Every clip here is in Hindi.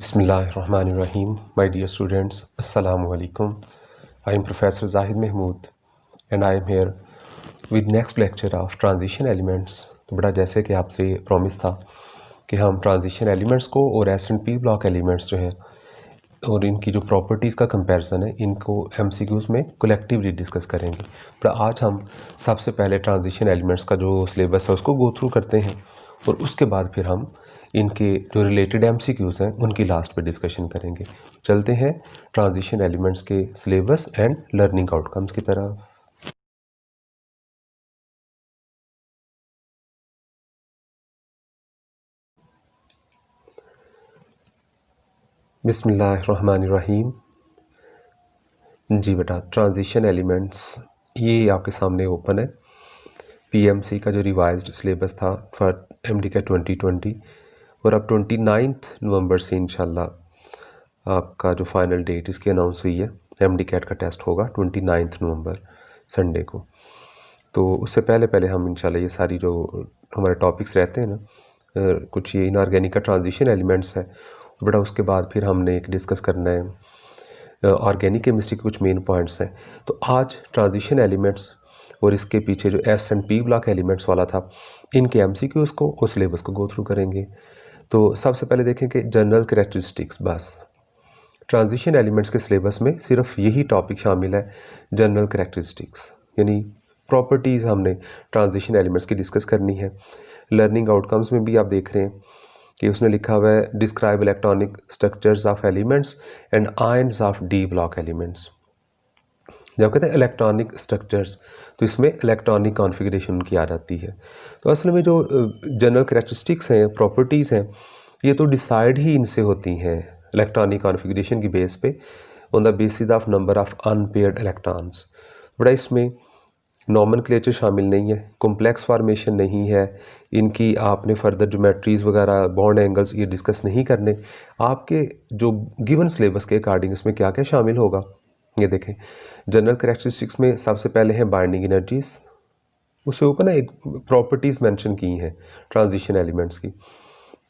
Bismillahirrahmanirrahim. My dear students, Assalamu alaikum. I am Professor Zahid Mahmood and I am here with next lecture of transition elements. तो बड़ा जैसे कि आपसे प्रॉमिस था कि हम ट्रांजिशन एलिमेंट्स को और S&P ब्लॉक एलिमेंट्स जो है और इनकी जो प्रॉपर्टीज़ का कंपैरिजन है इनको MCQs में कलेक्टिवली डिस्कस करेंगे। पर आज हम सबसे पहले ट्रांजिशन एलिमेंट्स का जो सिलेबस है उसको गो थ्रू करते हैं और उसके बाद फिर हम इनके जो रिलेटेड MCQs हैं उनकी लास्ट पे डिस्कशन करेंगे। चलते हैं ट्रांजिशन एलिमेंट्स के सिलेबस एंड लर्निंग आउटकम्स की तरफ। बिस्मिल्लाहिर्रहमानिर्रहीम। जी बेटा, ट्रांजिशन एलिमेंट्स ये आपके सामने ओपन है। PMC का जो रिवाइज्ड सिलेबस था फॉर MD का 2020 और अब 29 नवंबर से इंशाल्लाह आपका जो फाइनल डेट इसकी अनाउंस हुई है। MD कैट का टेस्ट होगा 29 नवंबर संडे को। तो उससे पहले पहले हम इंशाल्लाह ये सारी जो हमारे टॉपिक्स रहते हैं ना, कुछ ये इनऑर्गेनिक का ट्रांजिशन एलिमेंट्स है बेटा, उसके बाद फिर हमने एक डिस्कस करना है ऑर्गेनिक केमिस्ट्री के कुछ मेन पॉइंट्स हैं। तो आज ट्रांजिशन एलिमेंट्स और इसके पीछे जो S&P ब्लॉक एलिमेंट्स वाला था इनके MCQs को और सिलेबस को गो थ्रू करेंगे। तो सबसे पहले देखें कि जनरल कैरेक्टरिस्टिक्स। बस ट्रांजिशन एलिमेंट्स के सिलेबस में सिर्फ यही टॉपिक शामिल है, जनरल कैरेक्टरिस्टिक्स, यानी प्रॉपर्टीज़ हमने ट्रांजिशन एलिमेंट्स की डिस्कस करनी है। लर्निंग आउटकम्स में भी आप देख रहे हैं कि उसने लिखा हुआ है describe electronic structures of elements and ions of D block elements. जब कहते हैं इलेक्ट्रॉनिक स्ट्रक्चर्स तो इसमें इलेक्ट्रॉनिक कॉन्फ़िगरेशन उनकी आ जाती है। तो असल में जो जनरल कैरेक्टरिस्टिक्स हैं, प्रॉपर्टीज़ हैं, ये तो डिसाइड ही इनसे होती हैं इलेक्ट्रॉनिक कॉन्फ़िगरेशन की बेस पे on the basis of number of unpaired electrons. बड़ा इसमें नॉमेनक्लेचर शामिल नहीं है, कॉम्प्लेक्स फॉर्मेशन नहीं है, इनकी आपने फर्दर ज्योमेट्रीज़ वगैरह बॉन्ड एंगल्स ये डिस्कस नहीं करने। आपके जो गिवन सिलेबस के अकॉर्डिंग इसमें क्या क्या शामिल होगा ये देखें। जनरल कैरेक्टरिस्टिक्स में सबसे पहले है बाइंडिंग एनर्जीज, उससे ऊपर ना एक प्रॉपर्टीज़ मेंशन की हैं ट्रांजिशन एलिमेंट्स की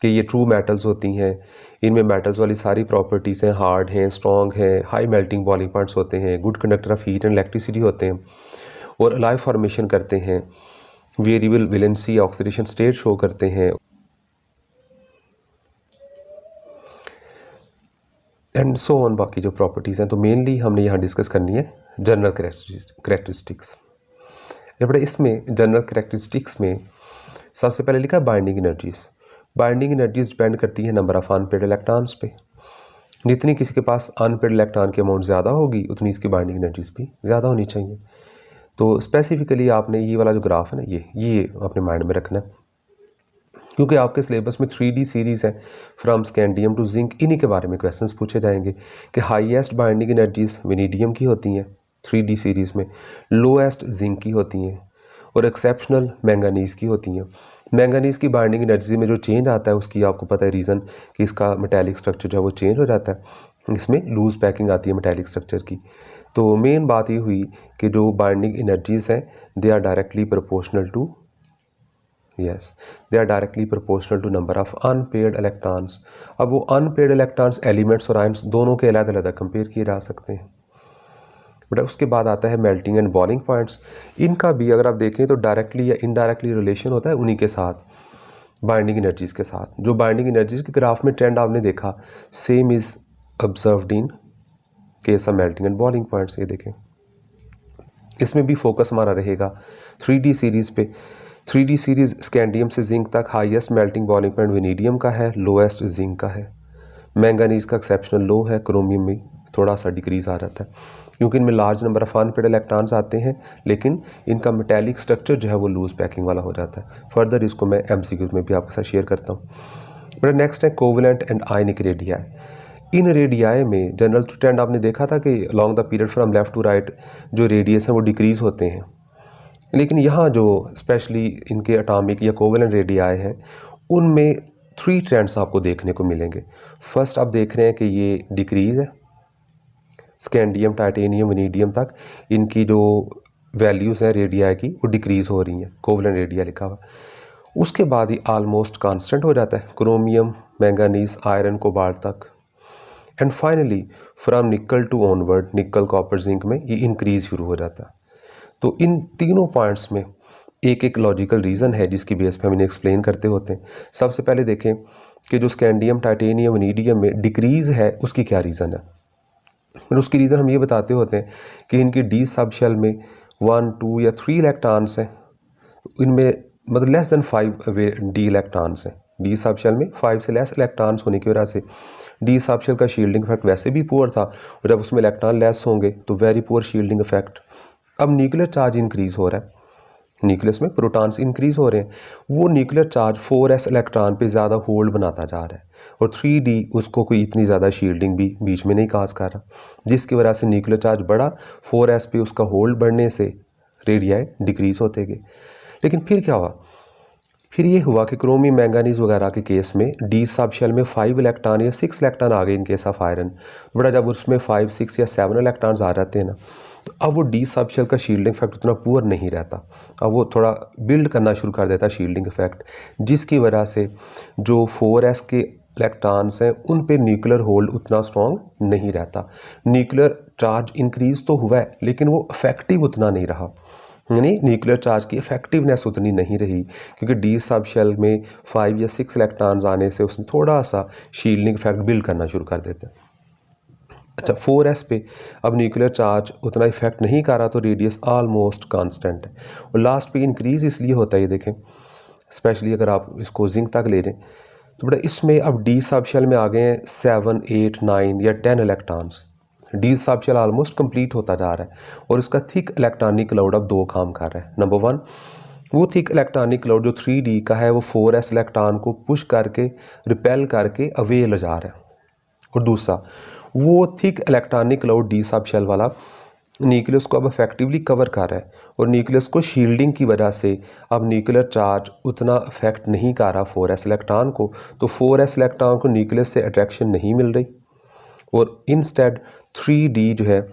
कि ये ट्रू मेटल्स होती हैं, इनमें मेटल्स वाली सारी प्रॉपर्टीज़ हैं, हार्ड हैं, स्ट्रॉन्ग हैं, हाई मेल्टिंग बॉइलिंग पॉइंट्स होते हैं, good conductor of heat and electricity होते हैं और अलाइव फॉर्मेशन करते हैं, variable valency oxidation state show करते हैं एंड सो ऑन। बाकी जो प्रॉपर्टीज़ हैं तो मेनली हमने यहाँ डिस्कस करनी है जनरल कैरेक्टरिस्टिक्स। बड़ा इसमें जनरल कैरेक्टरिस्टिक्स में सबसे पहले लिखा है binding energies. Binding energies depend करती है नंबर ऑफ अनपेयर्ड इलेक्ट्रॉन्स पे। जितनी किसी के पास अनपेयर्ड इलेक्ट्रॉन की अमाउंट ज़्यादा होगी उतनी इसकी बाइंडिंग एनर्जीज भी ज़्यादा होनी चाहिए। तो स्पेसिफिकली आपने ये वाला जो ग्राफ है ना ये अपने माइंड में रखना है, क्योंकि आपके सिलेबस में 3D सीरीज़ है फ्रॉम स्कैंडियम टू जिंक। इन्हीं के बारे में क्वेश्चंस पूछे जाएंगे कि हाईएस्ट बाइंडिंग एनर्जीज वेनेडियम की होती हैं 3D सीरीज़ में, लोएस्ट जिंक की होती हैं और एक्सेप्शनल मैंगानीज़ की होती हैं। मैंगानीज़ की बाइंडिंग एनर्जी में जो चेंज आता है उसकी आपको पता है रीज़न कि इसका मेटालिक स्ट्रक्चर जो है वो चेंज हो जाता है, इसमें लूज़ पैकिंग आती है मेटालिक स्ट्रक्चर की। तो मेन बात ये हुई कि जो बाइंडिंग एनर्जीज़ हैं they are directly proportional to they are directly proportional to number of unpaired electrons. अब वो अनपेयर्ड इलेक्ट्रॉन्स एलिमेंट्स और आयंस दोनों के अलग अलग कंपेयर किए जा सकते हैं। बट उसके बाद आता है मेल्टिंग एंड बॉइलिंग पॉइंट्स। इनका भी अगर आप देखें तो डायरेक्टली या इनडायरेक्टली रिलेशन होता है उन्हीं के साथ, बाइंडिंग एनर्जीज़ के साथ। जो बाइंडिंग एनर्जीज़ के ग्राफ में ट्रेंड आपने देखा same is observed in case of melting and boiling points. ये देखें इसमें भी फोकस हमारा रहेगा 3D सीरीज़ पे। 3D सीरीज़ स्कैंडियम से जिंक तक highest melting boiling point vanadium का है, लोएस्ट जिंक का है। मैंगानीज़ का एक्सेप्शनल लो है, क्रोमियम में थोड़ा सा डिक्रीज़ आ जाता है क्योंकि इनमें large number of unpaired electrons आते हैं, लेकिन इनका मेटालिक स्ट्रक्चर जो है वो लूज़ पैकिंग वाला हो जाता है। फर्दर इसको मैं MCQs में भी आपके साथ शेयर करता हूँ। बट नेक्स्ट है कोवेलेंट एंड आयनिक रेडियाई। इन रेडियाई में जनरल ट्रेंड आपने देखा था कि along the period from left to right जो रेडियस हैं वो डिक्रीज़ होते हैं, लेकिन यहाँ जो स्पेशली इनके एटॉमिक या कोवेलेंट रेडियाई हैं उनमें 3 ट्रेंड्स आपको देखने को मिलेंगे। फर्स्ट आप देख रहे हैं कि ये डिक्रीज़ है, स्कैंडियम, टाइटेनियम, वेनेडियम तक इनकी जो वैल्यूज़ हैं रेडियाई की वो डिक्रीज़ हो रही हैं, कोवेलेंट रेडियाई लिखा हुआ। उसके बाद ही आलमोस्ट कांस्टेंट हो जाता है क्रोमियम, मैंगानीज़, आयरन, कोबाल्ट तक and finally from nickel to onward nickel copper zinc में ये इंक्रीज शुरू हो जाता है। तो इन तीनों पॉइंट्स में एक एक लॉजिकल रीज़न है जिसकी बेस पे हम इन्हें एक्सप्लेन करते होते हैं। सबसे पहले देखें कि जो स्कैंडियम, टाइटेनियम, वनीडियम में डिक्रीज़ है उसकी क्या रीज़न है। फिर उसकी रीज़न हम ये बताते होते हैं कि इनकी डी सब शेल में 1, 2 या 3 इलेक्ट्रॉन्स हैं, इनमें मतलब लेस देन 5 डी इलेक्ट्रॉन्स हैं। डी सब शेल में 5 से लेस इलेक्ट्रॉन्स होने की वजह से डी सब शेल का शील्डिंग इफेक्ट वैसे भी पुअर था, और जब उसमें इलेक्ट्रॉन लेस होंगे तो वेरी पुअर शील्डिंग इफेक्ट। अब न्यूक्लियर चार्ज इंक्रीज़ हो रहा है, न्यूक्लियस में प्रोटॉन्स इंक्रीज़ हो रहे हैं, वो न्यूक्लियर चार्ज 4s इलेक्ट्रॉन पे ज़्यादा होल्ड बनाता जा रहा है, और 3d उसको कोई इतनी ज़्यादा शील्डिंग भी बीच में नहीं काज कर रहा, जिसकी वजह से न्यूक्लियर चार्ज बढ़ा, 4s पे उसका होल्ड बढ़ने से रेडियाई डिक्रीज़ होते गए। लेकिन फिर क्या हुआ, फिर ये हुआ कि क्रोमियम मैंगानीज वगैरह के केस में डी सब शेल में 5 इलेक्ट्रॉन या 6 इलेक्ट्रॉन आ गए इन केस ऑफ आयरन। बड़ा जब उसमें 5, 6 या 7 इलेक्ट्रॉन्स आ जाते हैं ना, तो अब वो डी सब शेल का शील्डिंग इफेक्ट उतना पुअर नहीं रहता, अब वो थोड़ा बिल्ड करना शुरू कर देता है शील्डिंग इफेक्ट, जिसकी वजह से जो 4s के इलेक्ट्रॉन्स हैं उन पे न्यूक्लियर होल्ड उतना स्ट्रॉन्ग नहीं रहता। न्यूक्लियर चार्ज इंक्रीज़ तो हुआ है लेकिन वो इफेक्टिव उतना नहीं रहा, यानी न्यूक्लियर चार्ज की इफेक्टिवनेस उतनी नहीं रही, क्योंकि डी सब शेल में 5 या 6 इलेक्ट्रॉन्स आने से उसने थोड़ा सा शील्डिंग इफेक्ट बिल्ड करना शुरू कर देता है। अच्छा, 4s पे अब न्यूक्लियर चार्ज उतना इफेक्ट नहीं कर रहा, तो रेडियस ऑलमोस्ट कांस्टेंट है, और लास्ट पे इंक्रीज़ इसलिए होता है, ये देखें स्पेशली अगर आप इसको जिंक तक ले लें तो बड़ा इसमें अब डी सब शेल में आ गए हैं 7, 8, 9 या 10 electrons. D sub shell almost complete होता जा रहा है, और उसका थिक इलेक्ट्रॉनिक क्लाउड अब 2 काम कर रहा है। नंबर 1, वो थिक इलेक्ट्रॉनिक क्लाउड जो 3d का है वो 4s इलेक्ट्रॉन को पुश करके रिपेल करके अवे ले जा रहा है, और दूसरा वो thick electronic cloud D sub shell वाला न्यूक्लियस को अब इफेक्टिवली कवर कर रहा है, और न्यूक्लियस को शील्डिंग की वजह से अब न्यूक्लियर चार्ज उतना अफेक्ट नहीं कर रहा 4s इलेक्ट्रॉन को, तो 4s इलेक्ट्रॉन को न्यूक्लियस से अट्रैक्शन नहीं मिल रही, और इंस्टेड 3d जो है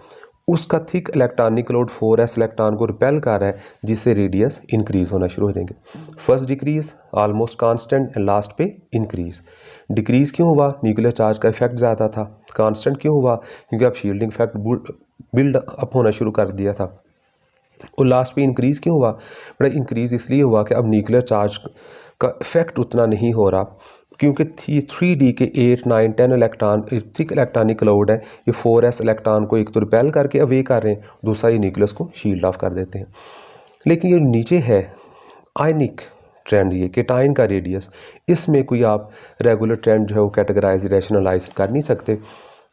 उसका thick electronic load 4s electron को रिपेल कर रहा है, जिससे रेडियस इंक्रीज़ होना शुरू हो जाएंगे। First decrease almost constant and last पे इंक्रीज़। डिक्रीज़ क्यों हुआ, न्यूक्लियर चार्ज का इफेक्ट ज़्यादा था। कांस्टेंट क्यों हुआ, क्योंकि अब शील्डिंग इफेक्ट बिल्ड अप होना शुरू कर दिया था। और लास्ट पे इंक्रीज़ क्यों हुआ, बड़ा इंक्रीज़ इसलिए हुआ कि अब न्यूक्लियर चार्ज का इफेक्ट उतना नहीं हो रहा, क्योंकि 3d के 8, 9, 10 इलेक्ट्रॉन थिक इलेक्ट्रॉनिक क्लाउड है, ये 4s इलेक्ट्रॉन को एक तो रिपेल करके अवे कर रहे हैं, दूसरा ये न्यूक्लियस को शील्ड ऑफ कर देते हैं। लेकिन ये नीचे है आयनिक ट्रेंड, ये केटाइन का रेडियस, इसमें कोई आप रेगुलर ट्रेंड जो है वो कैटेगराइज रैशनलाइज कर नहीं सकते,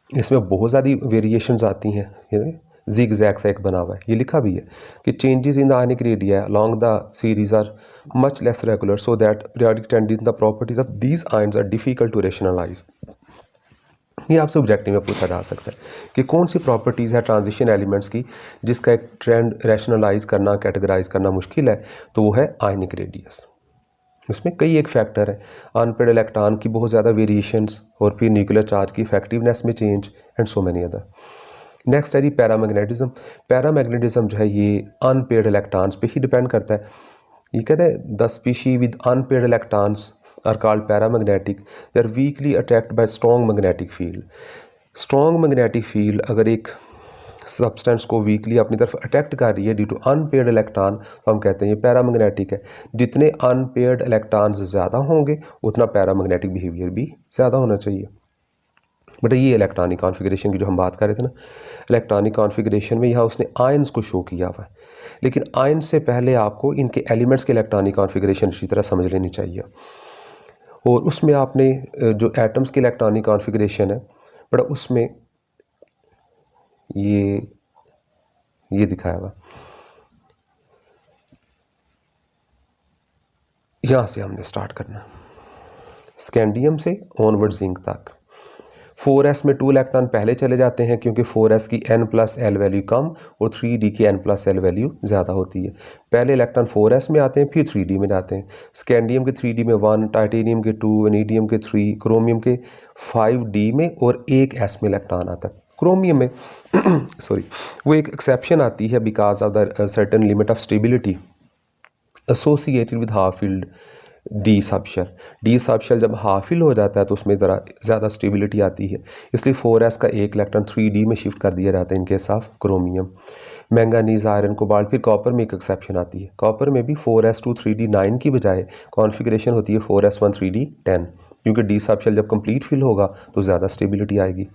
इसमें बहुत ज़्यादा वेरिएशंस आती हैं। जिग जैग सा एक बना हुआ है, ये लिखा भी है कि changes in the ionic radii along the series are much less regular, so that periodic trend in the properties of these ions are difficult to rationalise. ये आपसे ऑब्जेक्टिव में पूछा जा सकता है कि कौन सी प्रॉपर्टीज़ है ट्रांजिशन एलिमेंट्स की जिसका एक ट्रेंड रैशनलाइज करना, कैटेगराइज करना मुश्किल है, तो वो है आयनिक रेडियस। उसमें कई एक फैक्टर है, अनपेड इलेक्ट्रॉन की बहुत ज़्यादा वेरिएशंस, और फिर न्यूक्लियर चार्ज की इफेक्टिवनेस में change, and so many other. Next है जी पैरामैग्नेटिज्म। पैरामैग्नेटिज्म जो है ये अनपेड इलेक्ट्रॉन्स पे ही डिपेंड करता है। ये कहते हैं the species with unpaired electrons are called paramagnetic, they are weakly attract by strong magnetic field. Strong magnetic field अगर एक सब्सटेंस को वीकली अपनी तरफ अट्रैक्ट कर रही है ड्यू टू अनपेड इलेक्ट्रॉन, तो हम कहते हैं ये पैरामैग्नेटिक है। जितने अनपेड इलेक्ट्रॉन्स ज़्यादा होंगे उतना पैरामैग्नेटिक बिहेवियर भी ज़्यादा होना चाहिए। बट ये इलेक्ट्रॉनिक कॉन्फ़िगरेशन की जो हम बात कर रहे थे ना, इलेक्ट्रॉनिक कॉन्फ़िगरेशन में यहाँ उसने आयन्स को शो किया हुआ है, लेकिन आयन्स से पहले आपको इनके एलिमेंट्स के इलेक्ट्रॉनिक कॉन्फ़िगरेशन अच्छी तरह समझ लेनी चाहिए। और उसमें आपने जो एटम्स की इलेक्ट्रॉनिक कॉन्फ़िगरेशन है, बड़ा उसमें ये दिखाया हुआ, यहाँ से हमने स्टार्ट करना, स्कैंडियम से ऑनवर्ड जिंक तक। 4s में 2 इलेक्ट्रॉन पहले चले जाते हैं क्योंकि 4s की n+l वैल्यू कम और 3d की n+l वैल्यू ज़्यादा होती है। पहले इलेक्ट्रॉन 4s में आते हैं, फिर 3d में जाते हैं। स्कैंडियम के 3d में 1, टाइटेनियम के 2, वनीडियम के 3, क्रोमियम के 5d में और 1 s में इलेक्ट्रॉन आता है। क्रोमियम में सॉरी वो एक एक्सेप्शन आती है because of the certain limit of stability associated with half field D subshell. D subshell जब हाफ फिल हो जाता है तो उसमें ज़रा ज़्यादा स्टेबिलिटी आती है, इसलिए 4s का एक इलेक्ट्रॉन 3d में शिफ्ट कर दिया जाता है इन case of chromium. Manganese, iron, cobalt. फिर कॉपर में एक एक्सेप्शन आती है, कॉपर में भी 4s2 3d 9 की बजाय कॉन्फ़िगरेशन होती है 4s1 3d 10, क्योंकि डी सबशेल जब कंप्लीट फिल होगा तो ज़्यादा स्टेबिलिटी आएगी।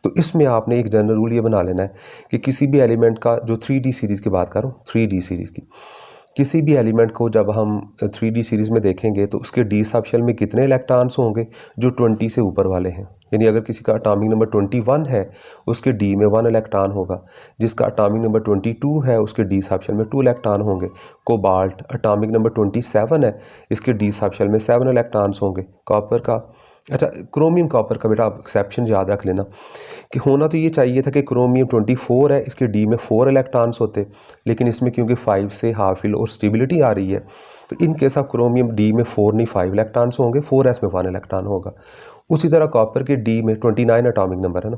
तो इसमें आपने एक जनरल रूल ये बना लेना है कि किसी भी एलिमेंट का, जो 3d सीरीज़ की बात करूँ, 3d सीरीज़ की, किसी भी एलिमेंट को जब हम 3d सीरीज़ में देखेंगे तो उसके डी सबशेल में कितने इलेक्ट्रॉन्स होंगे जो 20 से ऊपर वाले हैं। यानी अगर किसी का एटॉमिक नंबर 21 है उसके डी में 1 इलेक्ट्रॉन होगा, जिसका एटॉमिक नंबर 22 है उसके डी सबशेल में 2 इलेक्ट्रॉन होंगे। कोबाल्ट एटॉमिक नंबर 27 है, इसके डी सबशेल में 7 इलेक्ट्रॉन्स होंगे। कॉपर का, अच्छा क्रोमियम कॉपर का बेटा आप एक्सेप्शन याद रख लेना कि होना तो ये चाहिए था कि क्रोमियम 24 है, इसके डी में 4 इलेक्ट्रॉन्स होते, लेकिन इसमें क्योंकि 5 से हाफ फिल और स्टेबिलिटी आ रही है तो इन केस ऑफ क्रोमियम डी में 4 नहीं 5 इलेक्ट्रॉन्स होंगे, 4s में 1 इलेक्ट्रॉन होगा। उसी तरह कॉपर के डी में 29 एटॉमिक नंबर है ना,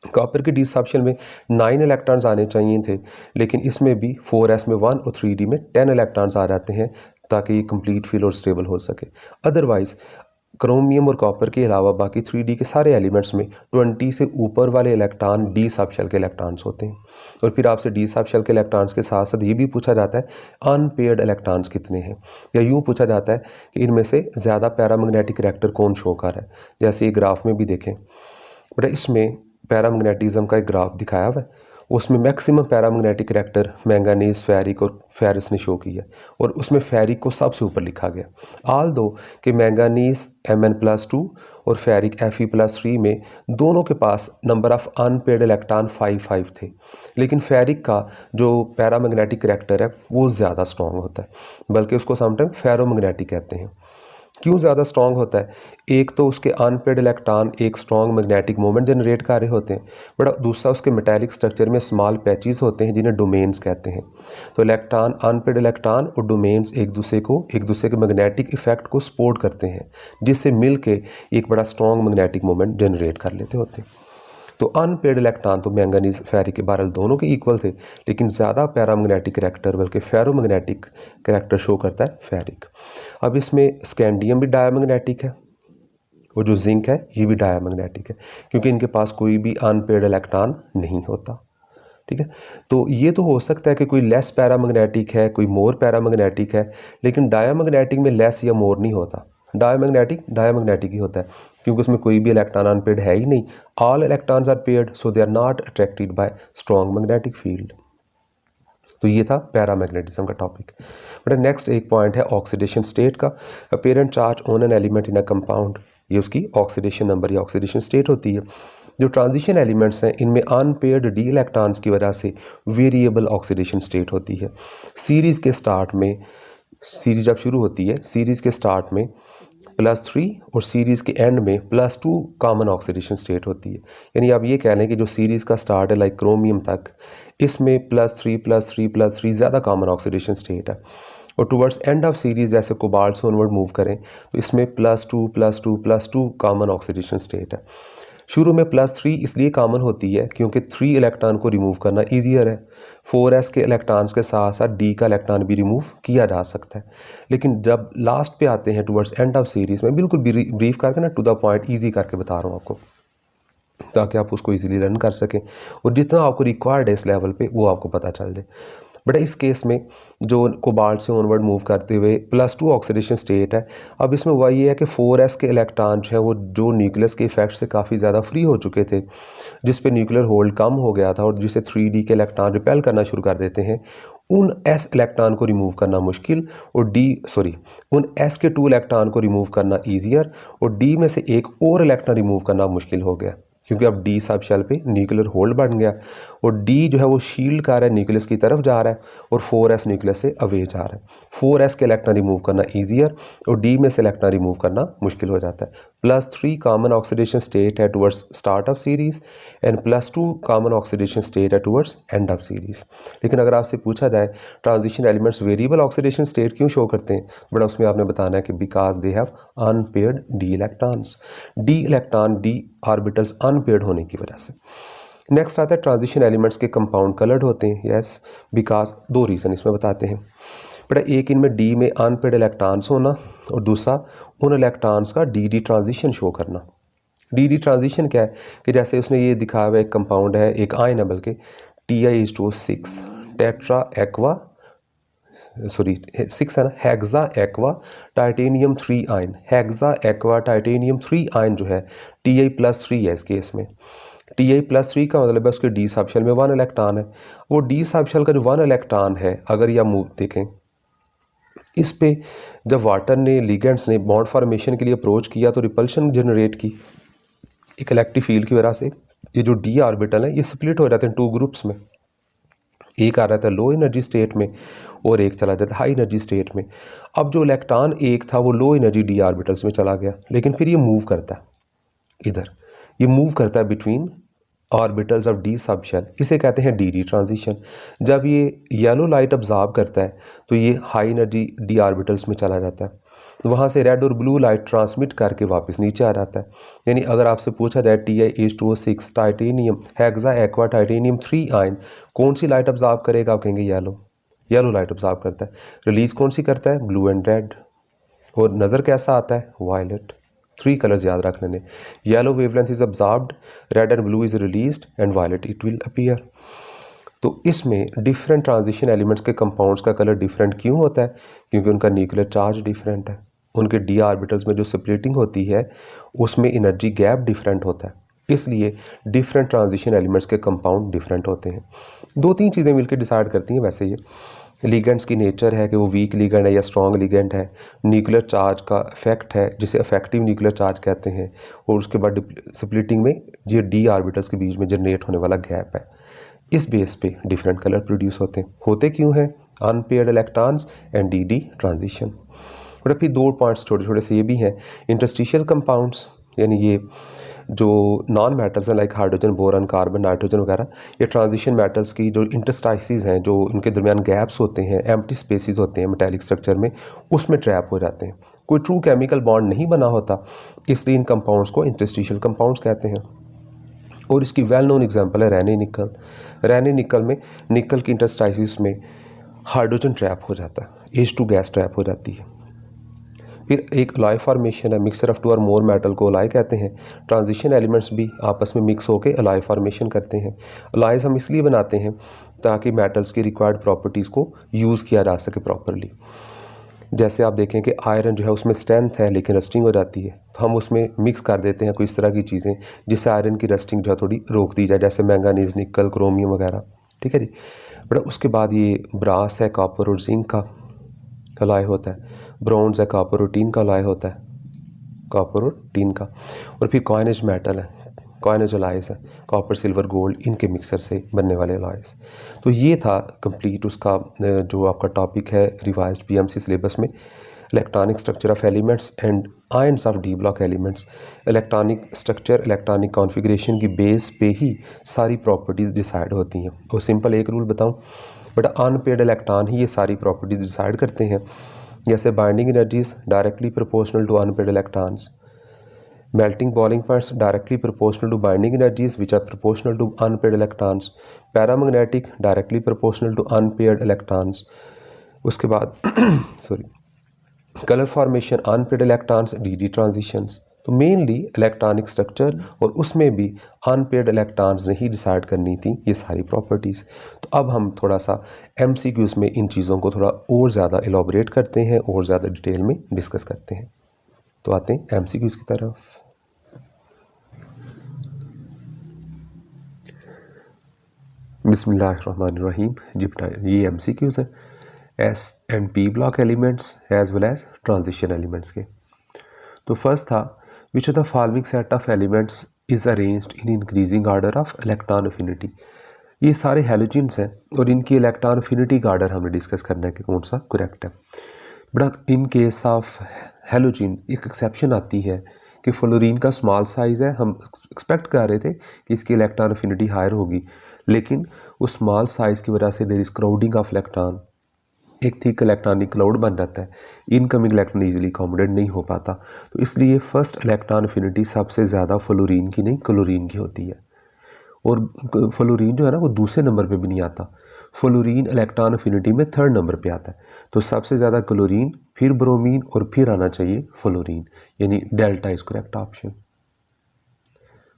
कॉपर के डी सबशेल में 9 इलेक्ट्रॉन्स आने चाहिए थे, लेकिन इसमें भी 4s में 1 और 3d में 10 इलेक्ट्रॉन्स आ जाते हैं ताकि ये कंप्लीट फिल और स्टेबल हो सके। अदरवाइज़ क्रोमियम और कॉपर के अलावा बाकी 3d के सारे एलिमेंट्स में 20 से ऊपर वाले इलेक्ट्रॉन डी सबशेल के इलेक्ट्रॉन्स होते हैं। और फिर आपसे डी सबशेल के इलेक्ट्रॉन्स के साथ साथ ये भी पूछा जाता है अनपेयर्ड इलेक्ट्रॉन्स कितने हैं, या यूँ पूछा जाता है कि इनमें से ज़्यादा पैरामैग्नेटिक करैक्टर कौन शो कर रहा है। जैसे ये ग्राफ में भी देखें बेटा, इसमें पैरामैग्नेटिज्म का एक ग्राफ दिखाया हुआ है, उसमें maximum paramagnetic character manganese, ferric और फेरस ने शो किया और उसमें फेरिक को सबसे ऊपर लिखा गया। आल दो कि मैंगानीज Mn+2 और फेरिक Fe+3 में दोनों के पास नंबर ऑफ अनपेयर्ड इलेक्ट्रॉन 5 थे, लेकिन फेरिक का जो पैरामैग्नेटिक करैक्टर है वो ज़्यादा स्ट्रॉन्ग होता है, बल्कि उसको समटाइम फेरोमैग्नेटिक कहते हैं। क्यों ज़्यादा स्ट्रॉन्ग होता है? एक तो उसके अनपेयर्ड इलेक्ट्रॉन एक स्ट्रॉन्ग मैग्नेटिक मोमेंट जनरेट कर रहे होते हैं, बट दूसरा उसके मेटालिक स्ट्रक्चर में स्मॉल पैचेस होते हैं जिन्हें डोमेन्स कहते हैं। तो इलेक्ट्रॉन, अनपेयर्ड इलेक्ट्रॉन और डोमेन्स एक दूसरे के मैग्नेटिक इफेक्ट को सपोर्ट करते हैं, जिससे मिल के एक बड़ा स्ट्रॉन्ग मैग्नेटिक मोमेंट जनरेट कर लेते होते हैं। तो अनपेयर्ड इलेक्ट्रॉन तो मैंगानीज, फेरिक के बहरहाल दोनों के इक्वल थे, लेकिन ज़्यादा पैरामैग्नेटिक करैक्टर बल्कि फेरोमैग्नेटिक करैक्टर शो करता है फेरिक। अब इसमें स्कैंडियम भी डायमैग्नेटिक है और जो जिंक है ये भी डायमैग्नेटिक है, क्योंकि इनके पास कोई भी अनपेयर्ड इलेक्ट्रॉन नहीं होता। ठीक है, तो ये तो हो सकता है कि कोई लेस पैरामैग्नेटिक है, कोई मोर पैरामैग्नेटिक है, लेकिन डायमैग्नेटिक में लेस या मोर नहीं होता। डायमैग्नेटिक ही होता है, क्योंकि उसमें कोई भी इलेक्ट्रॉन अनपेयर्ड है ही नहीं। All electrons are paired, so they are not attracted by strong magnetic field. तो ये था पैरामैग्नेटिज्म का टॉपिक। बट नेक्स्ट एक पॉइंट है ऑक्सीडेशन स्टेट का। Apparent charge on an element in a compound, ये उसकी ऑक्सीडेशन नंबर या ऑक्सीडेशन स्टेट होती है। जो ट्रांजिशन एलिमेंट्स हैं इनमें अनपेयर्ड डी इलेक्ट्रॉन्स की वजह से वेरिएबल ऑक्सीडेशन स्टेट होती है। सीरीज़ के स्टार्ट में, सीरीज जब शुरू होती है, सीरीज़ के स्टार्ट में +3 और सीरीज़ के एंड में +2 कॉमन ऑक्सीडेशन स्टेट होती है। यानी आप ये कह लें कि जो सीरीज़ का स्टार्ट है लाइक क्रोमियम तक, इसमें +3 ज़्यादा कॉमन ऑक्सीडेशन स्टेट है, और टुवर्ड्स एंड ऑफ सीरीज़ जैसे कोबाल्ट से ऑनवर्ड मूव करें तो इसमें +2 कॉमन ऑक्सीडेशन स्टेट है। शुरू में +3 इसलिए कॉमन होती है क्योंकि 3 इलेक्ट्रॉन को रिमूव करना ईजियर है। 4s के इलेक्ट्रॉन्स के साथ साथ d का इलेक्ट्रॉन भी रिमूव किया जा सकता है। लेकिन जब लास्ट पे आते हैं टुवर्ड्स एंड ऑफ सीरीज़ में, बिल्कुल ब्रीफ करके ना टू द पॉइंट ईजी करके बता रहा हूँ आपको, ताकि आप उसको इजीली लर्न कर सकें और जितना आपको रिक्वायर्ड है इस लेवल पे वो आपको पता चल जाए। बट इस केस में जो कोबाल्ट से ऑनवर्ड मूव करते हुए +2 ऑक्सीडेशन स्टेट है। अब इसमें हुआ ये है कि 4s के इलेक्ट्रॉन जो है वो जो न्यूक्लियस के इफेक्ट से काफ़ी ज़्यादा फ्री हो चुके थे, जिस पे न्यूक्लियर होल्ड कम हो गया था और जिसे 3d के इलेक्ट्रॉन रिपेल करना शुरू कर देते हैं, उन s इलेक्ट्रॉन को रिमूव करना मुश्किल और उन s के 2 इलेक्ट्रॉन को रिमूव करना ईजियर, और d में से एक और इलेक्ट्रॉन रिमूव करना मुश्किल हो गया, क्योंकि अब डी सबशेल पे न्यूक्लियर होल्ड बन गया और डी जो है वो शील्ड कर रहा है, न्यूक्लियस की तरफ जा रहा है और 4s न्यूक्लियस से अवे जा रहा है। 4s के इलेक्ट्रॉन रिमूव करना ईजियर और डी में से इलेक्ट्रॉन रिमूव करना मुश्किल हो जाता है। +3 कॉमन ऑक्सीडेशन स्टेट है towards start of series and +2 common oxidation state है टुवर्ड्स एंड ऑफ सीरीज़। लेकिन अगर आपसे पूछा जाए transition elements variable oxidation state क्यों शो करते हैं, बड़ा उसमें आपने बताना है कि because they have unpaired D electrons, D electron D orbitals unpaired होने की वजह से। नेक्स्ट आता है ट्रांजिशन एलिमेंट्स के कंपाउंड कलर्ड होते हैं। यस, बिकॉज 2 रीज़न इसमें बताते हैं। बेटा एक इनमें डी में अनपेड इलेक्ट्रॉन्स होना और दूसरा उन इलेक्ट्रॉन्स का डी ट्रांजिशन शो करना। डी ट्रांजिशन क्या है कि जैसे उसने ये दिखाया हुआ एक कंपाउंड है, एक आयन है बल्कि, TiH2O6 टेट्रा एक्वा सॉरी 6 है ना, hexa aqua titanium 3 ion, hexa aqua titanium 3 ion जो है Ti+3 है इस केस में। Ti+3 का मतलब है उसके डी सबशेल में 1 इलेक्ट्रॉन है। वो डी सबशेल का जो 1 इलेक्ट्रॉन है, अगर यह मूव देखें इस पे, जब वाटर ने लिगेंड्स ने बॉन्ड फॉर्मेशन के लिए अप्रोच किया तो रिपल्शन जनरेट की एक इलेक्ट्रिक फील्ड की वजह से। ये जो डी ऑर्बिटल है ये स्प्लिट हो जाते हैं 2 ग्रुप्स में, एक आ रहा था लो एनर्जी स्टेट में और एक चला जाता है हाई एनर्जी स्टेट में। अब जो इलेक्ट्रॉन एक था वो लो एनर्जी डी ऑर्बिटल्स में चला गया, लेकिन फिर ये मूव करता है इधर, ये मूव करता है between orbitals of D subshell, इसे कहते हैं डी ट्रांजिशन। जब ये येलो लाइट ऑब्जॉर्व करता है तो ये हाई एनर्जी डी ऑर्बिटल्स में चला जाता है, वहाँ से रेड और ब्लू लाइट ट्रांसमिट करके वापस नीचे आ जाता है। यानी अगर आपसे पूछा जाए TiH2O6 titanium hexa aqua titanium 3 ion कौन सी लाइट ऑब्जॉर्व करेगा, आप कहेंगे येलो लाइट ऑब्जॉर्व करता है। रिलीज कौन सी करता है, ब्लू एंड रेड। और नज़र कैसा आता है, वायलेट। 3 कलर्स याद रख लेने, yellow wavelength is absorbed, red and blue is released and violet it will appear. तो इसमें डिफरेंट ट्रांजिशन एलिमेंट्स के कंपाउंड्स का कलर डिफरेंट क्यों होता है, क्योंकि उनका न्यूक्लियर चार्ज डिफरेंट है, उनके डी ऑर्बिटल्स में जो स्प्लिटिंग होती है उसमें एनर्जी गैप डिफरेंट होता है, इसलिए डिफरेंट ट्रांजिशन एलिमेंट्स के कंपाउंड डिफरेंट होते हैं। 2-3 चीज़ें मिलकर डिसाइड करती हैं वैसे ये, लिगेंड्स की नेचर है कि वो वीक लिगेंड है या स्ट्रॉन्ग लिगेंड है, न्यूक्लियर चार्ज का इफेक्ट है जिसे इफेक्टिव न्यूक्लियर चार्ज कहते हैं, और उसके बाद स्प्लिटिंग में ये डी ऑर्बिटल्स के बीच में जनरेट होने वाला गैप है। इस बेस पे डिफरेंट कलर प्रोड्यूस होते क्यों हैं, unpaired electrons and D transition. और फिर 2 पॉइंट्स छोटे छोटे से ये भी हैं, इंटरस्टिशियल कंपाउंड्स, यानी ये जो नॉन मेटल्स हैं like hydrogen, boron, carbon, nitrogen वगैरह, ये ट्रांजिशन मेटल्स की जो इंटरस्टाइसिस हैं, जो इनके दरमियान गैप्स होते हैं, एम्प्टी स्पेसिस होते हैं मेटालिक स्ट्रक्चर में, उसमें ट्रैप हो जाते हैं। कोई ट्रू केमिकल बॉन्ड नहीं बना होता, इसलिए इन कंपाउंड्स को इंटरस्टिशियल कंपाउंड्स कहते हैं। और इसकी वेल नोन एग्जांपल है रैनी निकल। रैनी निकल में निकल की इंटरस्टाइसिस में हाइड्रोजन ट्रैप हो जाता है, H2 गैस ट्रैप हो जाती है। फिर एक अलॉय फॉर्मेशन है, मिक्सचर ऑफ 2 और मोर मेटल को अलॉय कहते हैं। ट्रांजिशन एलिमेंट्स भी आपस में मिक्स होकर अलॉय फॉर्मेशन करते हैं। अलॉयज हम इसलिए बनाते हैं ताकि मेटल्स की रिक्वायर्ड प्रॉपर्टीज़ को यूज़ किया जा सके प्रॉपरली। जैसे आप देखें कि आयरन जो है उसमें स्ट्रेंथ है लेकिन रस्टिंग हो जाती है, तो हम उसमें मिक्स कर देते हैं कोई इस तरह की चीज़ें जिससे आयरन की रस्टिंग जो है थोड़ी रोक दी जाए, जैसे मैंगानीज, निकल, क्रोमियम वगैरह। ठीक है जी। बट उसके बाद ये ब्रास है, कॉपर और जिंक का अलॉय होता है, ब्रॉन्ज है, कॉपर और टीन का अलॉय होता है, कॉपर और टीन का। और फिर कॉइनेज मेटल है, कॉइनेज अलॉयज है, कॉपर, सिल्वर, गोल्ड, इनके मिक्सर से बनने वाले अलॉयज। तो ये था कंप्लीट उसका जो आपका टॉपिक है रिवाइज्ड PMC सिलेबस में, electronic structure of elements and ions of D block elements. Electronic structure, electronic configuration की बेस पे ही सारी प्रॉपर्टीज़ डिसाइड होती हैं। तो सिंपल एक रूल बताऊं, बट अनपेयर्ड इलेक्ट्रॉन ही ये सारी प्रॉपर्टीज़ डिसाइड करते हैं। जैसे binding energies directly proportional to unpaired electrons, melting boiling points directly proportional to binding energies which are proportional to unpaired electrons, paramagnetic directly proportional to unpaired electrons। उसके बाद sorry colour formation, unpaired electrons, D transitions. तो मेनली इलेक्ट्रॉनिक स्ट्रक्चर और उसमें भी अनपेयर्ड इलेक्ट्रॉन्स ने ही डिसाइड करनी थी ये सारी प्रॉपर्टीज़। तो अब हम थोड़ा सा MCQs में इन चीज़ों को थोड़ा और ज़्यादा एलॉबरेट करते हैं और ज़्यादा डिटेल में डिस्कस करते हैं। तो आते हैं MCQs की तरफ। बिस्मिल्लाहिर्रहमानिर्रहीम। ये MCQs है S and P block elements as well as transition elements के। तो फर्स्ट था which of the following set of elements is arranged in increasing order of electron affinity. ये सारे हेलोजेंस हैं और इनकी इलेक्ट्रॉन अफिनिटी का ऑर्डर हमें डिस्कस करना है कि कौन सा करेक्ट है। But in case of halogen एक एक्सेप्शन आती है कि फ्लोरीन का स्मॉल साइज़ है, हम एक्सपेक्ट कर रहे थे कि इसकी इलेक्ट्रॉन अफिनिटी हायर होगी, लेकिन उस स्मॉल साइज़ की वजह से there is crowding of electron, एक थिक इलेक्ट्रॉनिक क्लाउड बन जाता है, इनकमिंग इलेक्ट्रॉन ईजिली अकोमोडेट नहीं हो पाता। तो इसलिए फर्स्ट इलेक्ट्रॉन अफिनिटी सबसे ज़्यादा फ्लोरीन की नहीं क्लोरीन की होती है। और फ्लोरीन जो है ना वो दूसरे नंबर पे भी नहीं आता, फ्लोरीन इलेक्ट्रॉन अफिनिटी में 3rd नंबर पे आता है। तो सबसे ज़्यादा क्लोरीन, फिर ब्रोमीन और फिर आना चाहिए फ्लोरीन, यानी डेल्टा इज करेक्ट ऑप्शन।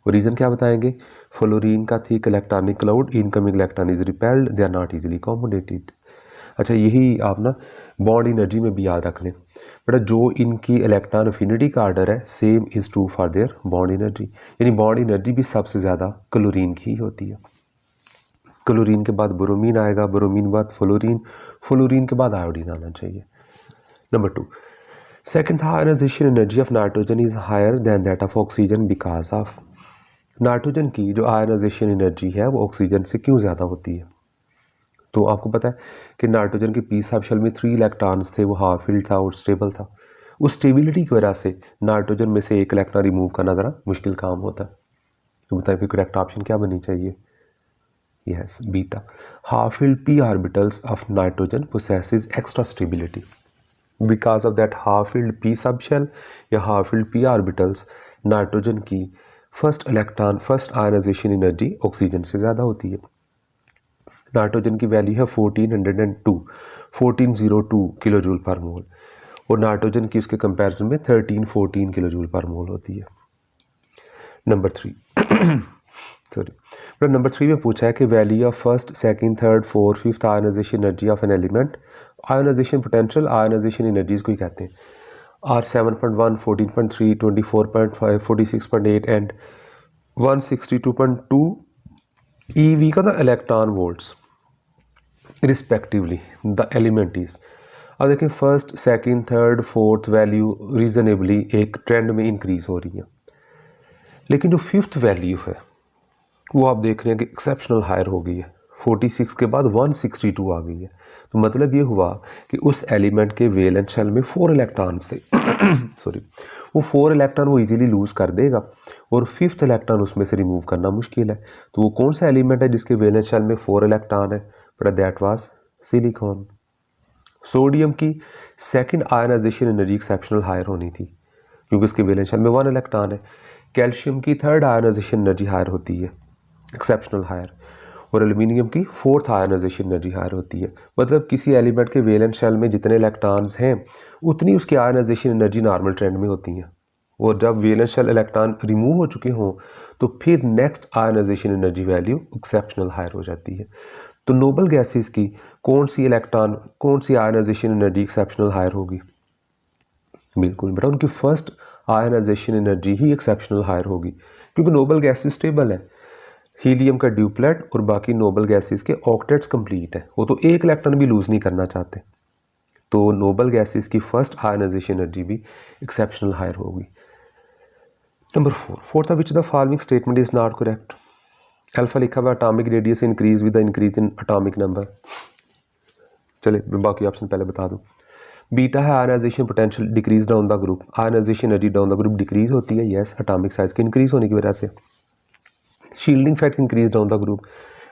और रीज़न क्या बताएंगे? फ्लोरीन का thick electronic cloud, incoming electron is repelled, they are not easily accommodated. अच्छा, यही आप ना बॉन्ड एनर्जी में भी याद रख लें बेटा, जो इनकी इलेक्ट्रॉन अफिनिटी का आर्डर है same is true for their bond energy, यानी बॉन्ड एनर्जी भी सबसे ज़्यादा क्लोरीन की ही होती है। क्लोरीन के बाद ब्रोमीन आएगा, ब्रोमीन के बाद फ्लोरीन, फ्लोरीन के बाद आयोडीन आना चाहिए। नंबर 2, सेकंड था ionisation energy of nitrogen is higher than that of oxygen because of. Nitrogen की जो आयनाइजेशन एनर्जी है वो ऑक्सीजन से क्यों ज़्यादा होती है? तो आपको पता है कि नाइट्रोजन के पी सब शेल में 3 इलेक्ट्रॉन्स थे, वो हाफ फिल्ड था और स्टेबल था। उस स्टेबिलिटी की वजह से नाइट्रोजन में से एक इलेक्ट्रॉन रिमूव करना ज़रा मुश्किल काम होता है। तो बताएं फिर करेक्ट ऑप्शन क्या बननी चाहिए? यस, बीटा। Half filled P orbitals of nitrogen possesses extra stability. Because of that half filled P sub shell या half filled P orbitals, nitrogen की फर्स्ट आयनाइजेशन एनर्जी ऑक्सीजन से ज़्यादा होती है। नाइट्रोजन की वैल्यू है 1402 किलो जूल पर मोल, और नाइट्रोजन की उसके कंपैरिजन में 1314 किलो जूल पर मोल होती है। नंबर 3 नंबर 3 में पूछा है कि value of first, second, third, fourth, fifth ionisation energy of an element. Ionisation potential ionisation energies को ही कहते हैं। आर 7.1, 14.3, 24.5, 46.8 एंड 162.2 EV का the electron volts respectively the element is. अब देखें फर्स्ट, सेकंड, थर्ड, फोर्थ वैल्यू रीजनेबली एक ट्रेंड में इंक्रीज हो रही है, लेकिन जो फिफ्थ वैल्यू है वो आप देख रहे हैं कि एक्सेप्शनल हायर हो गई है। 46 के बाद 162 आ गई है। तो मतलब ये हुआ कि उस एलिमेंट के वैलेंस शेल में 4 इलेक्ट्रॉन्स थे सॉरी, वो 4 इलेक्ट्रॉन वो इजीली लूज़ कर देगा और फिफ्थ इलेक्ट्रॉन उसमें से रिमूव करना मुश्किल है। तो वो कौन सा एलिमेंट है जिसके वैलेंस शेल में 4 इलेक्ट्रॉन है? But that was silicon. Sodium की second ionisation energy exceptional higher होनी थी क्योंकि उसके वैलेंस शेल में 1 इलेक्ट्रॉन है। कैल्शियम की थर्ड आयनाइजेशन एनर्जी हायर होती है, एक्सेप्शनल हायर, और एल्युमिनियम की फोर्थ आयनाइजेशन एनर्जी हायर होती है। मतलब किसी एलिमेंट के वैलेंस शेल में जितने इलेक्ट्रॉन्स हैं उतनी उसकी आयनाइजेशन एनर्जी नॉर्मल ट्रेंड में होती है, और जब वैलेंस शेल इलेक्ट्रॉन रिमूव हो चुके हों तो फिर next ionisation energy value exceptional higher हो जाती है। तो नोबल गैसेस की कौन सी आयनाइजेशन एनर्जी एक्सेप्शनल हायर होगी? बिल्कुल बेटा, उनकी फर्स्ट आयनाइजेशन एनर्जी ही एक्सेप्शनल हायर होगी क्योंकि नोबल गैसेस स्टेबल है। हीलियम का ड्यूप्लेट और बाकी नोबल गैसेस के ऑक्टेट्स कंप्लीट है, वो तो एक इलेक्ट्रॉन भी लूज़ नहीं करना चाहते। तो नोबल गैसेस की फर्स्ट आयनाइजेशन एनर्जी भी एक्सेप्शनल हायर होगी। Number 4, fourth which the following statement is not correct. Alpha लिखा हुआ atomic radius increase with the increase in atomic number. चले बाकी ऑप्शन पहले बता दूं। बीटा है ionisation potential decrease down the group, ionisation energy down the group decrease होती है, यस, एटॉमिक साइज के इंक्रीज होने की वजह से। Shielding fact increase down the group,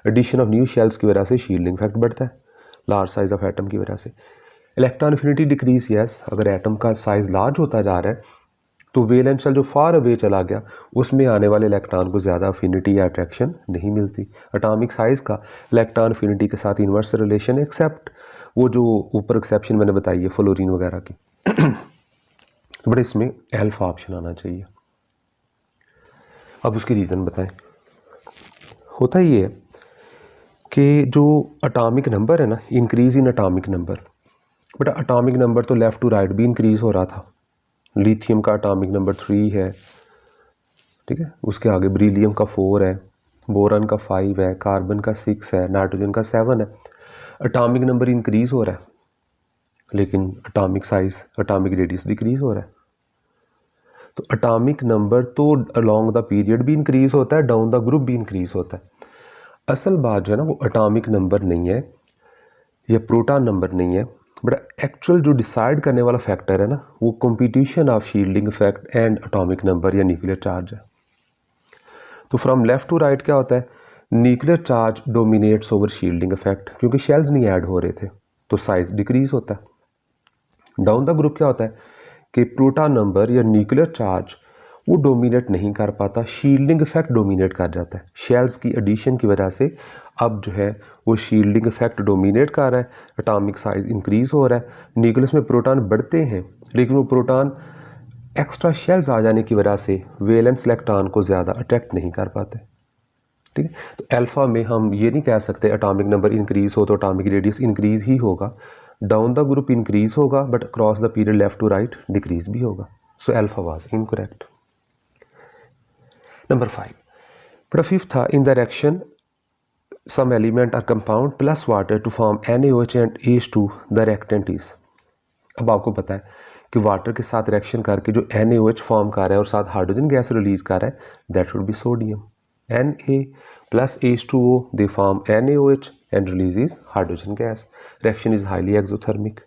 addition of new shells की वजह से शील्डिंग फैक्ट बढ़ता है लार्ज साइज ऑफ एटम की वजह से। इलेक्ट्रॉन एफिनिटी डिक्रीज, यस, अगर एटम का साइज लार्ज होता जा रहा है तो वैलेंस शेल जो फार अवे चला गया उसमें आने वाले इलेक्ट्रॉन को ज़्यादा अफिनिटी या अट्रैक्शन नहीं मिलती। एटॉमिक साइज का इलेक्ट्रॉन अफिनिटी के साथ इन्वर्स रिलेशन, एक्सेप्ट वो जो ऊपर एक्सेप्शन मैंने बताई है फ्लोरीन वगैरह की तो बड़े इसमें अल्फा ऑप्शन आना चाहिए। अब उसकी रीज़न बताएं। होता ये है कि जो एटॉमिक नंबर है ना, increase in atomic number, but atomic number तो लेफ़्ट टू राइट भी इंक्रीज़ हो रहा था। लिथियम का एटॉमिक नंबर 3 है, ठीक है, उसके आगे बेरिलियम का 4 है, बोरॉन का 5 है, कार्बन का 6 है, नाइट्रोजन का 7 है। एटॉमिक नंबर इंक्रीज़ हो रहा है लेकिन atomic size, atomic radius decrease हो रहा है। तो एटॉमिक नंबर तो अलोंग द पीरियड भी इंक्रीज़ होता है, डाउन द ग्रुप भी इंक्रीज़ होता है। असल बात जो है ना वो एटॉमिक नंबर नहीं है या प्रोटॉन नंबर नहीं है, बट एक्चुअल जो डिसाइड करने वाला फैक्टर है ना वो competition of shielding effect and atomic number या न्यूक्लियर चार्ज है। तो फ्रॉम लेफ्ट टू राइट क्या होता है? Nuclear charge dominates over shielding effect क्योंकि शेल्स नहीं ऐड हो रहे थे तो साइज डिक्रीज होता है। डाउन द ग्रुप क्या होता है कि प्रोटॉन नंबर या न्यूक्लियर चार्ज वो डोमिनेट नहीं कर पाता, शील्डिंग इफेक्ट डोमिनेट कर जाता है। शेल्स की एडिशन की वजह से अब जो है वो शील्डिंग इफेक्ट डोमिनेट कर रहा है, एटॉमिक साइज इंक्रीज़ हो रहा है, न्यूक्लियस में प्रोटॉन बढ़ते हैं, लेकिन वो प्रोटॉन एक्स्ट्रा शेल्स आ जाने की वजह से वैलेंस इलेक्ट्रॉन को ज़्यादा अट्रैक्ट नहीं कर पाते। ठीक है, तो अल्फ़ा में हम ये नहीं कह सकते एटॉमिक नंबर इंक्रीज़ हो तो एटॉमिक रेडियस इंक्रीज़ ही होगा, डाउन द ग्रुप इंक्रीज़ होगा but across the period left to right decrease भी होगा। So alpha was incorrect. Number 5, बड़ा फिफ्थ था, in the reaction some element or compound plus water to form NaOH and H2 the reactant is। अब आपको पता है कि वाटर के साथ रिएक्शन करके जो NaOH फॉर्म कर रहा है और साथ हाइड्रोजन गैस रिलीज कर रहा है that should be sodium. Na plus H2O they form NaOH and releases hydrogen gas. Reaction is highly exothermic.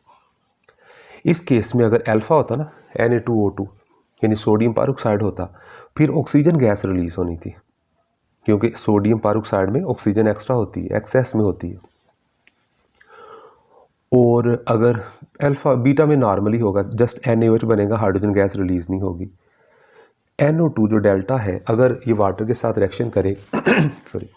इस केस में अगर अल्फा होता ना Na2O2 यानी सोडियम परऑक्साइड होता, फिर ऑक्सीजन गैस रिलीज होनी थी, क्योंकि सोडियम परऑक्साइड में ऑक्सीजन एक्स्ट्रा होती है, एक्सेस में होती है। और अगर अल्फा बीटा में नॉर्मली होगा, जस्ट NaOH बनेगा, हाइड्रोजन गैस रिलीज नहीं होगी। NO2 जो डेल्टा है, अगर ये वाटर के साथ रिएक्शन करे sorry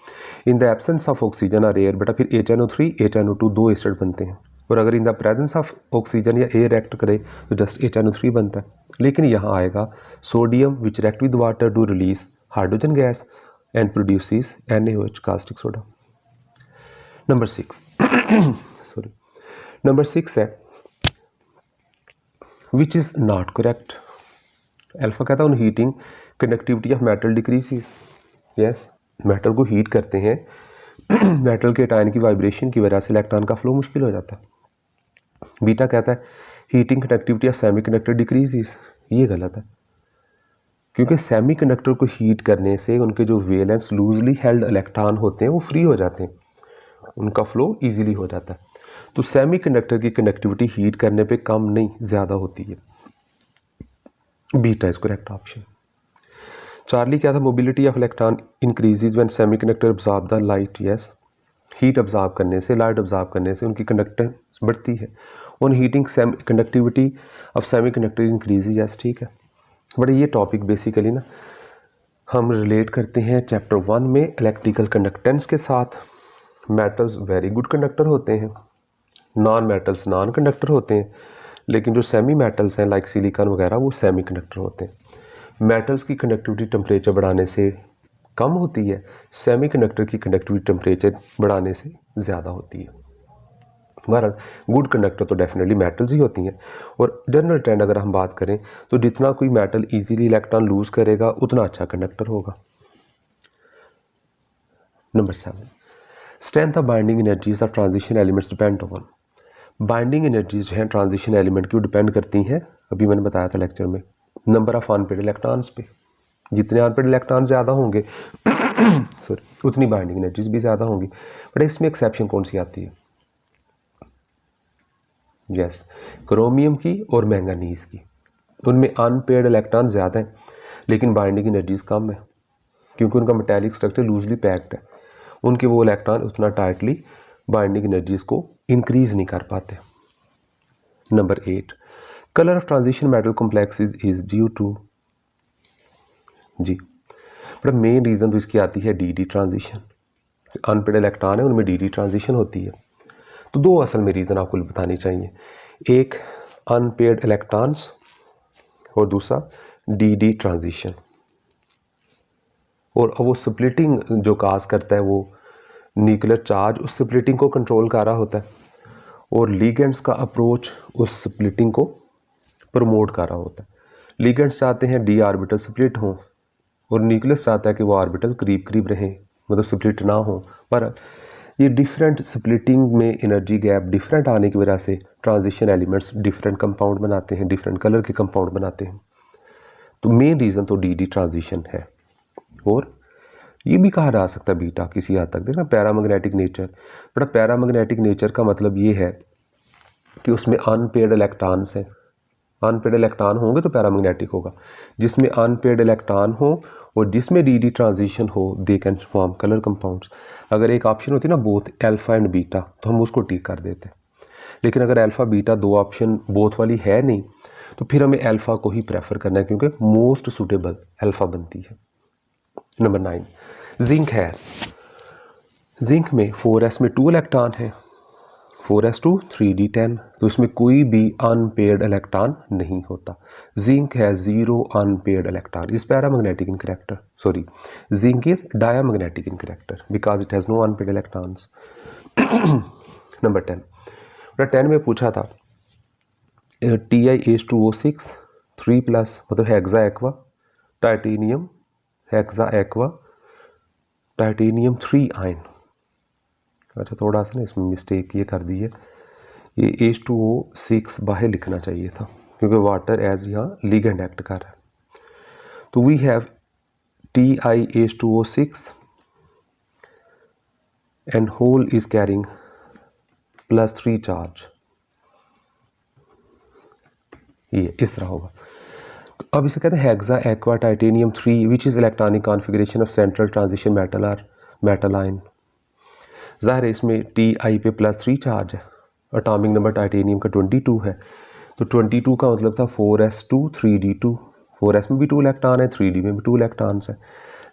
in the absence of oxygen और एयर, बेटा फिर HNO3 HNO2 दो एसिड बनते हैं, और अगर in the presence of oxygen या एयर रिएक्ट करे तो जस्ट HNO3 बनता है। लेकिन यहाँ आएगा sodium which react with water to release hydrogen gas and produces NaOH caustic soda। Number 6 sorry number 6 है which is not correct. Alpha कहता है on heating conductivity of metal decreases. Yes, metal को हीट करते हैं, मेटल के आयन की वाइब्रेशन की वजह से इलेक्ट्रॉन का फ्लो मुश्किल हो जाता है। बीटा कहता है heating conductivity of semiconductor decreases. ये गलत है, क्योंकि सेमीकंडक्टर को हीट करने से उनके जो वैलेंस लूजली हेल्ड इलेक्ट्रॉन होते हैं वो फ्री हो जाते हैं, उनका फ्लो इजीली हो जाता है। तो सेमीकंडक्टर की कंडक्टिविटी हीट करने पे कम नहीं ज़्यादा होती है। Beta is correct option. Charlie क्या था, mobility of electron increases when semiconductor absorb the light. Yes, heat absorb करने से, लाइट अब्जॉर्ब करने से उनकी कंडक्टेंस बढ़ती है। On heating conductivity of semiconductor increases. Yes, ठीक है। बट ये टॉपिक बेसिकली ना हम रिलेट करते हैं चैप्टर 1 में इलेक्ट्रिकल कंडक्टेंस के साथ। मेटल्स वेरी गुड कंडक्टर होते हैं, नॉन मेटल्स नॉन कंडक्टर होते हैं, लेकिन जो सेमी मेटल्स हैं लाइक सिलिकॉन वगैरह वो सेमी कंडक्टर होते हैं। मेटल्स की कंडक्टिविटी टेम्परेचर बढ़ाने से कम होती है, सेमी कंडक्टर की कंडक्टिविटी टेम्परेचर बढ़ाने से ज़्यादा होती है। बहरहाल गुड कंडक्टर तो डेफिनेटली मेटल्स ही होती हैं। और जनरल ट्रेंड अगर हम बात करें तो जितना कोई मेटल इजीली इलेक्ट्रॉन लूज करेगा उतना अच्छा कंडक्टर होगा। Number 7, strength of binding energies of transition elements depend on. Binding energies जो हैं ट्रांजिशन एलिमेंट की वो डिपेंड करती हैं, अभी मैंने बताया था लेक्चर में, नंबर ऑफ अनपेड इलेक्ट्रॉन्स पे। जितने अनपेड इलेक्ट्रॉन ज़्यादा होंगे सॉरी उतनी बाइंडिंग एनर्जीज भी ज़्यादा होंगी। बट इसमें एक्सेप्शन कौन सी आती है? यस, क्रोमियम की और मैंगानीज की। उनमें अनपेड इलेक्ट्रॉन ज़्यादा हैं लेकिन बाइंडिंग एनर्जीज कम है, क्योंकि उनका मेटालिक स्ट्रक्चर लूजली पैक्ड है। उनके वो इलेक्ट्रॉन उतना टाइटली बाइंडिंग एनर्जीज को इंक्रीज नहीं कर पाते। Number 8, colour of transition metal complexes is due to. जी, बट मेन रीज़न तो इसकी आती है डी ट्रांजिशन। अनपेड इलेक्ट्रॉन है उनमें डी ट्रांजिशन होती है। तो दो असल में रीज़न आपको बतानी चाहिए, एक अनपेड इलेक्ट्रॉन्स और दूसरा डी ट्रांजिशन। और वो स्प्लिटिंग जो काज करता है वो न्यूक्लियर चार्ज उस स्प्लिटिंग को कंट्रोल कर रहा होता है, और लीगेंड्स का अप्रोच उस स्प्लिटिंग को प्रमोट कर रहा होता है। लीगेंड्स चाहते हैं डी ऑर्बिटल स्प्लिट हो और न्यूक्लियस चाहता है कि वो ऑर्बिटल करीब करीब रहें, मतलब स्प्लिट ना हो। पर ये डिफरेंट स्प्लिटिंग में एनर्जी गैप डिफरेंट आने की वजह से ट्रांजिशन एलिमेंट्स डिफरेंट कंपाउंड बनाते हैं, डिफरेंट कलर के कंपाउंड बनाते हैं। तो मेन रीज़न तो डी ट्रांजिशन है। और ये भी कहा जा सकता है बीटा किसी हद तक, देखना पैरामैग्नेटिक नेचर। बड़ा पैरामैग्नेटिक नेचर का मतलब ये है कि उसमें अनपेड इलेक्ट्रॉन्स हैं। अनपेड इलेक्ट्रॉन होंगे तो पैरामैग्नेटिक होगा। जिसमें अनपेड इलेक्ट्रॉन हो और जिसमें डी ट्रांजिशन हो they can form colour compounds. अगर एक ऑप्शन होती है ना बोथ अल्फा एंड बीटा तो हम उसको टिक कर देते हैं, लेकिन अगर अल्फा बीटा दो ऑप्शन बोथ वाली है नहीं तो फिर हमें अल्फा को ही प्रेफर करना है, क्योंकि मोस्ट सूटेबल अल्फा बनती है। नंबर 9, जिंक हैज़ जिंक में 4s में 2 इलेक्ट्रॉन है, 4s2 3d10, तो इसमें कोई भी अनपेयर्ड इलेक्ट्रॉन नहीं होता। जिंक है 0 unpaired electron, is paramagnetic in character, sorry zinc is diamagnetic in character because it has no unpaired electrons. Number 10 में पूछा था TiH2O6 3+ मतलब hexa aqua titanium, hexa aqua titanium 3 ion. अच्छा थोड़ा सा ना इसमें मिस्टेक ये कर दी है, ये H2O6 बाहर लिखना चाहिए था क्योंकि वाटर एज यहाँ लिगेंड एक्ट कर रहा है। तो we have TiH2O6 and whole is carrying +3 charge, ये इस तरह होगा। तो अब इसे कहते हैं hexa aqua titanium 3 which is electronic configuration of central transition metal और मेटल आयन। ज़ाहिर है इसमें Ti पे +3 चार्ज है, एटॉमिक नंबर टाइटेनियम का 22 है, तो 22 का मतलब था 4s2 3d2, 4s में भी 2 इलेक्ट्रॉन है, 3d में भी 2 इलेक्ट्रॉन्स है।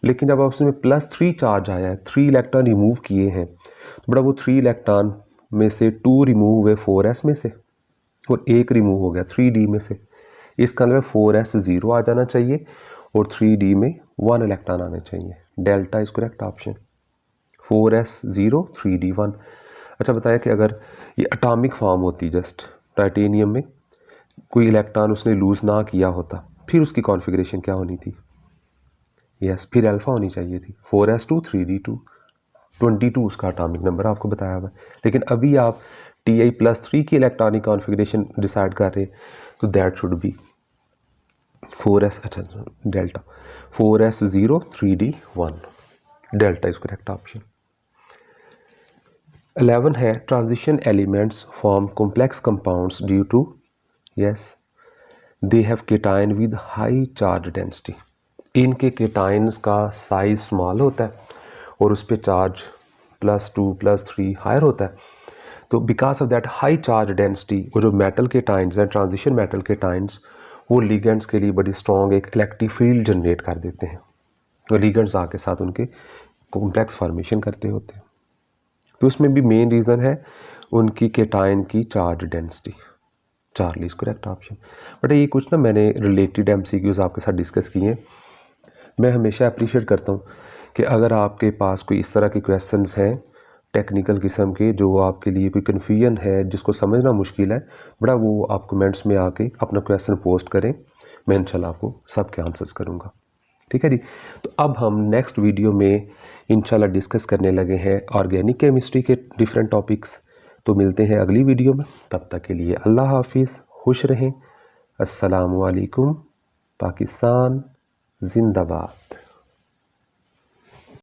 लेकिन जब उसमें +3 चार्ज आया है, 3 इलेक्ट्रॉन रिमूव किए हैं, तो बड़ा वो 3 इलेक्ट्रॉन में से 2 रिमूव हुए 4s में से और 1 रिमूव हो गया 3d में से। इसका मतलब 4s 0 आ जाना चाहिए और 3d में 1 इलेक्ट्रॉन आने चाहिए। Delta is correct option, 4s 0 3d 1। अच्छा बताया कि अगर ये एटॉमिक फॉर्म होती जस्ट टाइटेनियम में, कोई इलेक्ट्रॉन उसने लूज़ ना किया होता, फिर उसकी कॉन्फ़िगरेशन क्या होनी थी? यस, फिर अल्फ़ा होनी चाहिए थी, 4s2 3d2, 22 उसका एटॉमिक नंबर आपको बताया हुआ है। लेकिन अभी आप Ti+3 की इलेक्ट्रॉनिक कॉन्फ़िगरेशन डिसाइड कर रहे हैं, तो दैट शुड बी 4s, अच्छा delta 4s 0 3d 1, delta is correct option. 11 है transition elements form complex compounds due to, yes they have cation with high charge density. इनके केटाइन्स का साइज स्मॉल होता है और उस पर चार्ज +2 +3 हायर होता है। तो because of that high charge density, वो जो मेटल केटाइन्स हैं, ट्रांजिशन मेटल केटाइन्स, वो लिगेंड्स के लिए बड़ी स्ट्रॉन्ग एक इलेक्ट्रिक फील्ड जनरेट कर देते हैं, तो लिगेंड्स आके साथ उनके कॉम्प्लेक्स फॉर्मेशन करते होते हैं। तो उसमें भी मेन रीज़न है उनकी केटाइन की charge density. Charlie is correct option. But ये कुछ ना मैंने रिलेटेड MCQs आपके साथ डिस्कस किए हैं। मैं हमेशा अप्रिशिएट करता हूँ कि अगर आपके पास कोई इस तरह के क्वेश्चंस हैं टेक्निकल किस्म के, जो आपके लिए कोई कन्फ्यूजन है, जिसको समझना मुश्किल है, बड़ा वो आप कमेंट्स में आके अपना क्वेश्चन पोस्ट करें, मैं इंशाल्लाह आपको सबके आंसर्स करूँगा। ठीक है जी। तो अब हम नेक्स्ट वीडियो में इंशाल्लाह डिस्कस करने लगे हैं ऑर्गेनिक केमिस्ट्री के डिफरेंट टॉपिक्स। तो मिलते हैं अगली वीडियो में, तब तक के लिए अल्लाह हाफिज़, खुश रहें। अस्सलामु अलैकुम, पाकिस्तान जिंदाबाद।